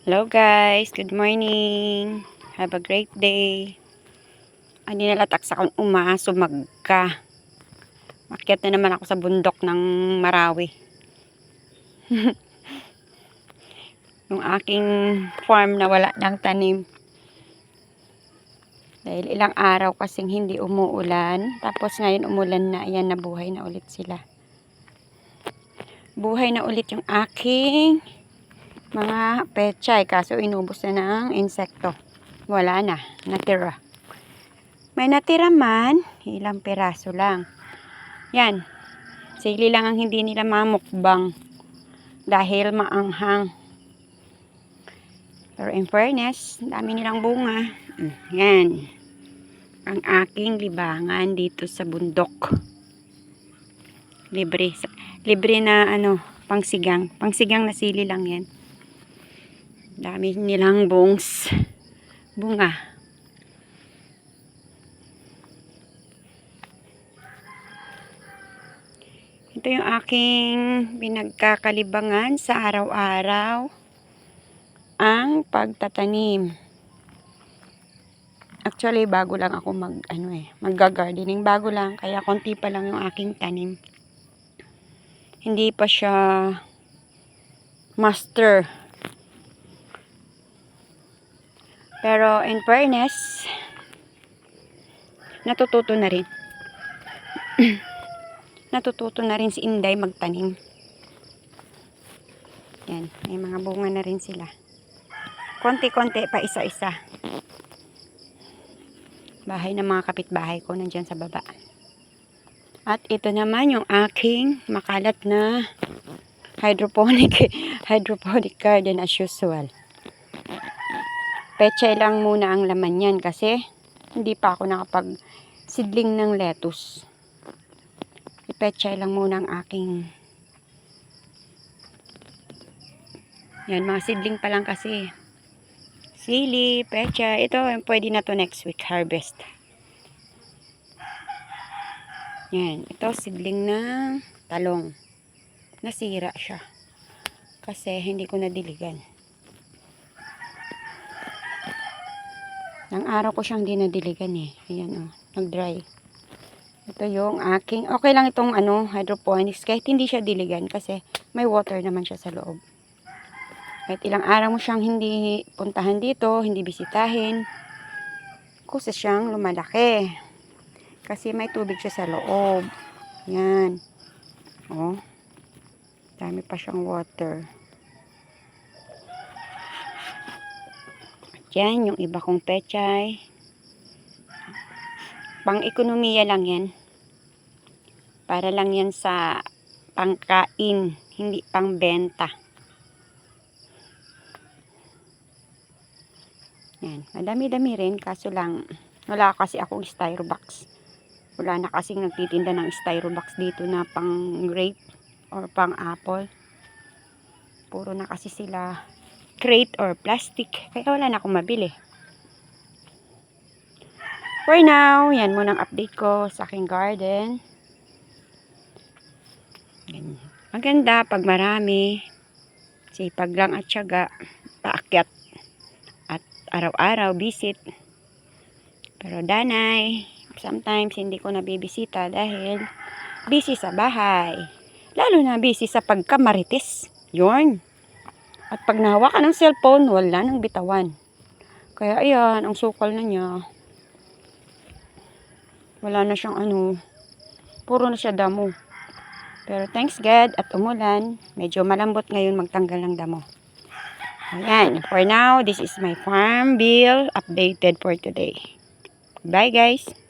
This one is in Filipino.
Hello guys, good morning. Have a great day. Ani nalatak sa akong sumagka. Makyat na naman ako sa bundok ng Marawi. Yung aking farm na wala ng tanim. Dahil ilang araw kasing hindi umuulan. Tapos ngayon umulan na. Ayan, nabuhay na ulit sila. Buhay na ulit yung aking mga pechay. Kaso inubos na ng insekto. Wala na, natira. May natira man, ilang piraso lang. Yan, sili lang ang hindi nila mamukbang dahil maanghang. Pero in fairness, dami nilang bunga. Yan, ang aking libangan dito sa bundok. Libre na pangsigang na sili lang yan. Dami nilang bunga. Ito yung aking pinagkakalibangan sa araw-araw, ang pagtatanim. Actually, bago lang ako magga-gardening. Bago lang, kaya konti pa lang yung aking tanim. Hindi pa siya master. Pero in fairness, natututo na rin. Natututo na rin si Inday magtanim. Yan, may mga bunga na rin sila. Konti-konti pa, isa-isa. Bahay ng mga kapitbahay ko nandyan sa baba. At ito naman yung aking makalat na hydroponic garden as usual. Pechay lang muna ang laman yan kasi hindi pa ako nakapag-sidling ng lettuce. Pechay lang muna ang aking. Yan, mga seedling pa lang kasi. Sili, pechay. Ito, pwede na to next week harvest. Yan, ito seedling ng talong. Nasira siya. Kasi hindi ko nadiligan. Nang araw ko siyang dinadiligan eh. Ayan nag-dry. Ito yung aking, okay lang itong hydroponics kahit hindi siya diligan kasi may water naman siya sa loob. Kahit ilang araw mo siyang hindi puntahan dito, hindi bisitahin, kusa siyang lumalaki. Kasi may tubig siya sa loob. Yan. Dami pa siyang water. At yan, yung iba kong pechay. Pang-ekonomiya lang yan. Para lang yan sa pangkain, hindi pang benta. Yan, madami-dami rin, kaso lang wala kasi akong styrobox. Wala na kasing nagtitinda ng styrobox dito na pang grape or pang apple. Puro na kasi sila crate or plastic, kaya wala na akong mabili. For now, yan muna ang update ko sa aking garden. Yan. Maganda pag marami. Sipag lang at syaga. Paakyat. At araw-araw visit. Pero danay, sometimes hindi ko nabibisita dahil busy sa bahay. Lalo na busy sa pagkamarites. Yun. At pag nahawakan ng cellphone, wala nang bitawan. Kaya ayan, ang sukal na niya. Wala na siyang puro na siya damo. Pero thanks God at umulan, medyo malambot ngayon magtanggal ng damo. Ayan, for now, this is my farm bill updated for today. Bye guys!